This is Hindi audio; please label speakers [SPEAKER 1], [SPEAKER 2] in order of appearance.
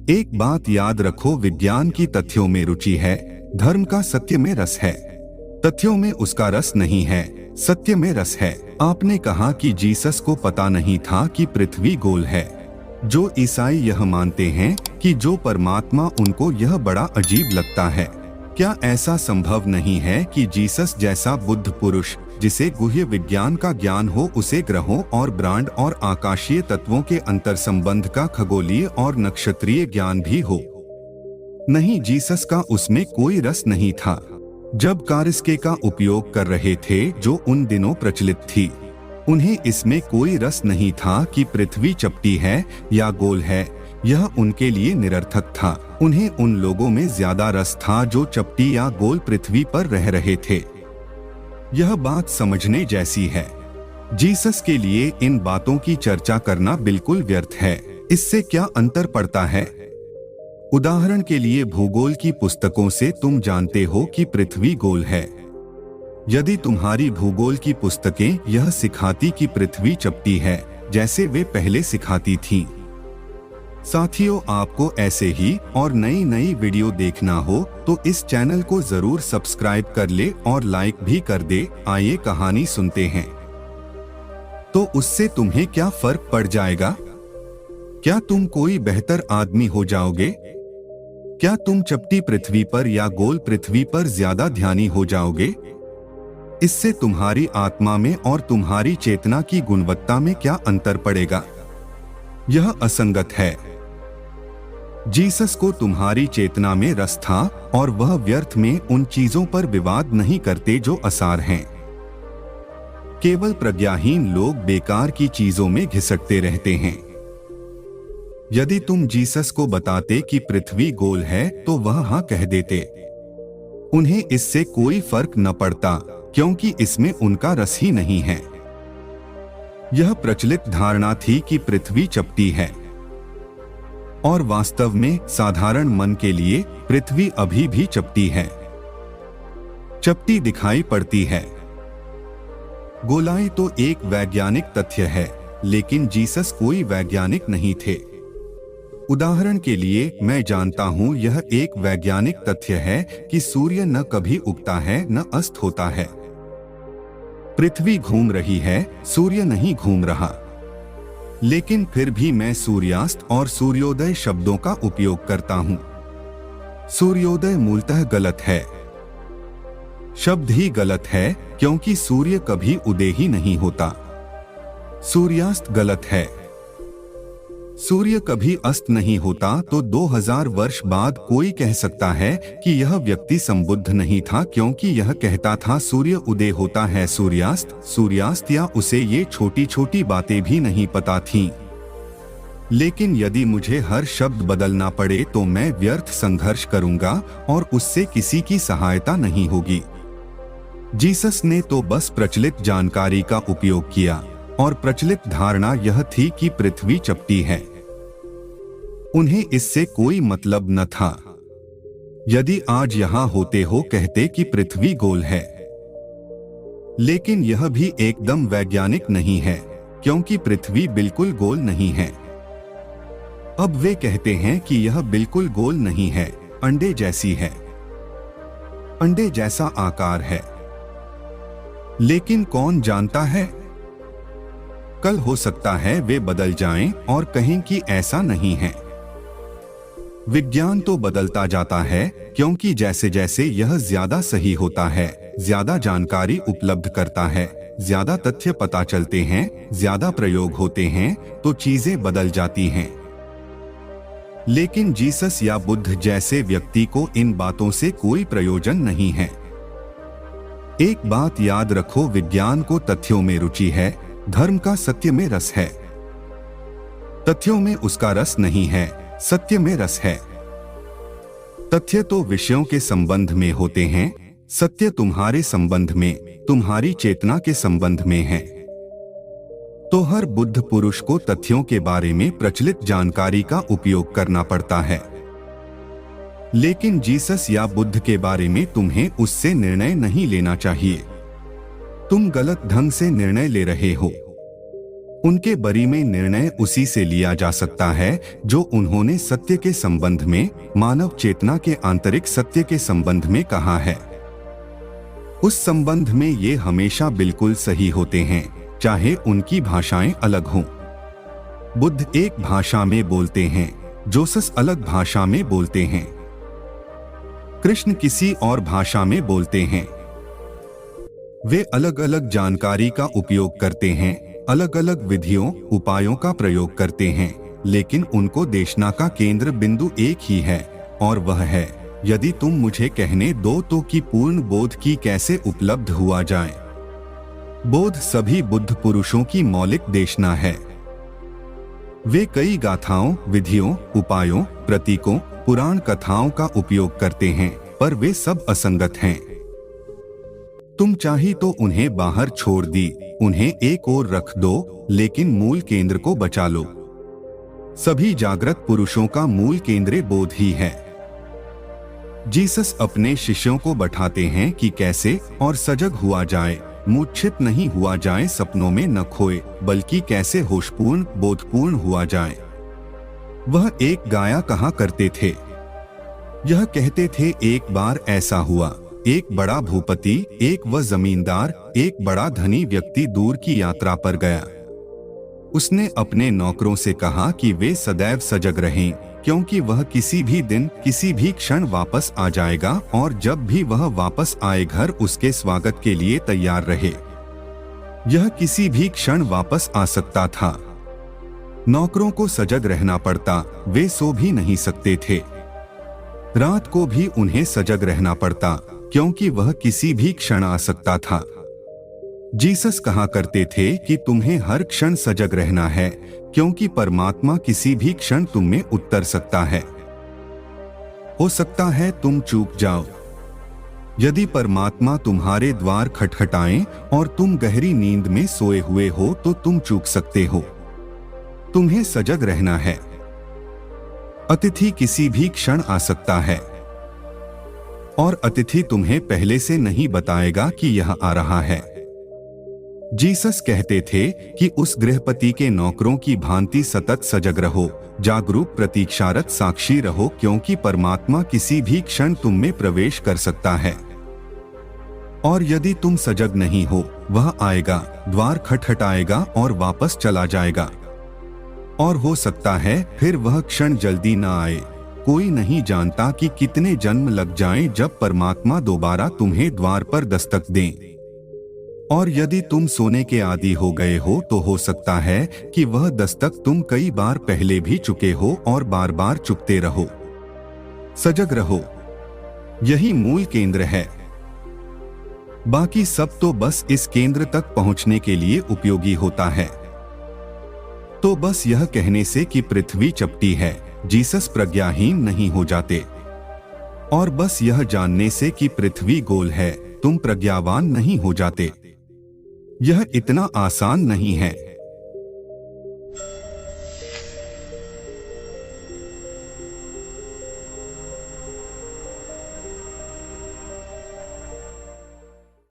[SPEAKER 1] एक बात याद रखो, विज्ञान की तथ्यों में रुचि है, धर्म का सत्य में रस है। तथ्यों में उसका रस नहीं है, सत्य में रस है। आपने कहा कि जीसस को पता नहीं था कि पृथ्वी गोल है। जो ईसाई यह मानते हैं कि जो परमात्मा, उनको यह बड़ा अजीब लगता है। क्या ऐसा संभव नहीं है कि जीसस जैसा बुद्ध पुरुष, जिसे गुह्य विज्ञान का ज्ञान हो, उसे ग्रहों और ब्रह्मांड और आकाशीय तत्वों के अंतर संबंध का खगोलीय और नक्षत्रीय ज्ञान भी हो? नहीं, जीसस का उसमें कोई रस नहीं था। जब कारिस्के का उपयोग कर रहे थे, जो उन दिनों प्रचलित थी, उन्हें इसमें कोई रस नहीं था कि पृथ्वी चपटी है या गोल है। यह उनके लिए निरर्थक था। उन्हें उन लोगों में ज्यादा रस था जो चपटी या गोल पृथ्वी पर रह रहे थे। यह बात समझने जैसी है। जीसस के लिए इन बातों की चर्चा करना बिल्कुल व्यर्थ है। इससे क्या अंतर पड़ता है? उदाहरण के लिए, भूगोल की पुस्तकों से तुम जानते हो कि पृथ्वी गोल है। यदि तुम्हारी भूगोल की पुस्तकें यह सिखाती कि पृथ्वी चपटी है, जैसे वे पहले सिखाती थीं। साथियों, आपको ऐसे ही और नई नई वीडियो देखना हो तो इस चैनल को जरूर सब्सक्राइब कर ले और लाइक भी कर दे। आइए कहानी सुनते हैं। तो उससे तुम्हें क्या फर्क पड़ जाएगा? क्या तुम कोई बेहतर आदमी हो जाओगे? क्या तुम चपटी पृथ्वी पर या गोल पृथ्वी पर ज्यादा ध्यानी हो जाओगे? इससे तुम्हारी आत्मा में और तुम्हारी चेतना की गुणवत्ता में क्या अंतर पड़ेगा? यह असंगत है। जीसस को तुम्हारी चेतना में रस था और वह व्यर्थ में उन चीजों पर विवाद नहीं करते जो असार हैं। केवल प्रज्ञाहीन लोग बेकार की चीजों में घिसटते रहते हैं। यदि तुम जीसस को बताते कि पृथ्वी गोल है तो वह हाँ कह देते। उन्हें इससे कोई फर्क न पड़ता, क्योंकि इसमें उनका रस ही नहीं है। यह प्रचलित धारणा थी कि पृथ्वी चपटी है, और वास्तव में साधारण मन के लिए पृथ्वी अभी भी चपटी है। चपटी दिखाई पड़ती है। गोलाई तो एक वैज्ञानिक तथ्य है, लेकिन जीसस कोई वैज्ञानिक नहीं थे। उदाहरण के लिए, मैं जानता हूं यह एक वैज्ञानिक तथ्य है कि सूर्य न कभी उगता है न अस्त होता है। पृथ्वी घूम रही है, सूर्य नहीं घूम रहा। लेकिन फिर भी मैं सूर्यास्त और सूर्योदय शब्दों का उपयोग करता हूं। सूर्योदय मूलतः गलत है। शब्द ही गलत है, क्योंकि सूर्य कभी उदय ही नहीं होता। सूर्यास्त गलत है। सूर्य कभी अस्त नहीं होता, तो 2000 वर्ष बाद कोई कह सकता है कि यह व्यक्ति संबुद्ध नहीं था, क्योंकि यह कहता था सूर्य उदय होता है, सूर्यास्त या उसे ये छोटी छोटी बातें भी नहीं पता थीं। लेकिन यदि मुझे हर शब्द बदलना पड़े तो मैं व्यर्थ संघर्ष करूंगा और उससे किसी की सहायता नहीं होगी। जीसस ने तो बस प्रचलित जानकारी का उपयोग किया, और प्रचलित धारणा यह थी कि पृथ्वी चपटी है। उन्हें इससे कोई मतलब न था। यदि आज यहाँ होते हो कहते कि पृथ्वी गोल है। लेकिन यह भी एकदम वैज्ञानिक नहीं है, क्योंकि पृथ्वी बिल्कुल गोल नहीं है। अब वे कहते हैं कि यह बिल्कुल गोल नहीं है, अंडे जैसी है। अंडे जैसा आकार है। लेकिन कौन जानता है, कल हो सकता है वे बदल जाएं और कहें कि ऐसा नहीं है। विज्ञान तो बदलता जाता है, क्योंकि जैसे जैसे यह ज्यादा सही होता है, ज्यादा जानकारी उपलब्ध करता है, ज्यादा तथ्य पता चलते हैं, ज्यादा प्रयोग होते हैं, तो चीजें बदल जाती हैं। लेकिन जीसस या बुद्ध जैसे व्यक्ति को इन बातों से कोई प्रयोजन नहीं है। एक बात याद रखो, विज्ञान को तथ्यों में रुचि है, धर्म का सत्य में रस है। तथ्यों में उसका रस नहीं है, सत्य में रस है। तथ्य तो विषयों के संबंध में होते हैं, सत्य तुम्हारे संबंध में, तुम्हारी चेतना के संबंध में है। तो हर बुद्ध पुरुष को तथ्यों के बारे में प्रचलित जानकारी का उपयोग करना पड़ता है। लेकिन जीसस या बुद्ध के बारे में तुम्हें उससे निर्णय नहीं लेना चाहिए। तुम गलत ढंग से निर्णय ले रहे हो। उनके बारे में निर्णय उसी से लिया जा सकता है जो उन्होंने सत्य के संबंध में, मानव चेतना के आंतरिक सत्य के संबंध में कहा है। उस संबंध में ये हमेशा बिल्कुल सही होते हैं, चाहे उनकी भाषाएं अलग हों। बुद्ध एक भाषा में बोलते हैं, जोसेफ अलग भाषा में बोलते हैं, कृष्ण किसी और भाषा में बोलते हैं। वे अलग अलग जानकारी का उपयोग करते हैं, अलग अलग विधियों, उपायों का प्रयोग करते हैं, लेकिन उनको देशना का केंद्र बिंदु एक ही है, और वह है, यदि तुम मुझे कहने दो तो कि पूर्ण बोध की कैसे उपलब्ध हुआ जाए। बोध सभी बुद्ध पुरुषों की मौलिक देशना है। वे कई गाथाओं, विधियों, उपायों, प्रतीकों, पुराण कथाओं का उपयोग करते हैं, पर वे सब असंगत हैं। तुम चाही तो उन्हें बाहर छोड़ दी, उन्हें एक ओर रख दो, लेकिन मूल केंद्र को बचा लो। सभी जागृत पुरुषों का मूल केंद्र बोध ही है। जीसस अपने शिष्यों को बैठाते हैं कि कैसे और सजग हुआ जाए, मूर्छित नहीं हुआ जाए, सपनों में न खोए, बल्कि कैसे होशपूर्ण, बोधपूर्ण हुआ जाए। वह एक गाया कहा करते थे। यह कहते थे, एक बार ऐसा हुआ, एक बड़ा भूपति, एक वह जमींदार, एक बड़ा धनी व्यक्ति दूर की यात्रा पर गया। उसने अपने नौकरों से कहा कि वे सदैव सजग रहें, क्योंकि वह किसी भी दिन, किसी भी क्षण वापस आ जाएगा, और जब भी वह वापस आए घर उसके स्वागत के लिए तैयार रहे। यह किसी भी क्षण वापस आ सकता था। नौकरों को सजग रहना पड़ता, वे सो भी नहीं सकते थे। रात को भी उन्हें सजग रहना पड़ता, क्योंकि वह किसी भी क्षण आ सकता था। जीसस कहा करते थे कि तुम्हें हर क्षण सजग रहना है, क्योंकि परमात्मा किसी भी क्षण तुम में उतर सकता है। हो सकता है तुम चूक जाओ। यदि परमात्मा तुम्हारे द्वार खटखटाएं और तुम गहरी नींद में सोए हुए हो तो तुम चूक सकते हो। तुम्हें सजग रहना है। अतिथि किसी भी क्षण आ सकता है, और अतिथि तुम्हें पहले से नहीं बताएगा कि यह आ रहा है। जीसस कहते थे कि उस गृहपति के नौकरों की भांति सतत सजग रहो, जागरूक, प्रतीक्षारत, साक्षी रहो, क्योंकि परमात्मा किसी भी क्षण तुम में प्रवेश कर सकता है। और यदि तुम सजग नहीं हो, वह आएगा, द्वार खटखटाएगा और वापस चला जाएगा। और हो सकता है फिर वह क्षण जल्दी न आए। कोई नहीं जानता कि कितने जन्म लग जाएं जब परमात्मा दोबारा तुम्हें द्वार पर दस्तक दें। और यदि तुम सोने के आदी हो गए हो तो हो सकता है कि वह दस्तक तुम कई बार पहले भी चुके हो और बार बार चुकते रहो। सजग रहो, यही मूल केंद्र है। बाकी सब तो बस इस केंद्र तक पहुंचने के लिए उपयोगी होता है। तो बस यह कहने से कि पृथ्वी चपटी है, जीसस प्रज्ञाहीन नहीं हो जाते। और बस यह जानने से कि पृथ्वी गोल है, तुम प्रज्ञावान नहीं हो जाते। यह इतना आसान नहीं है।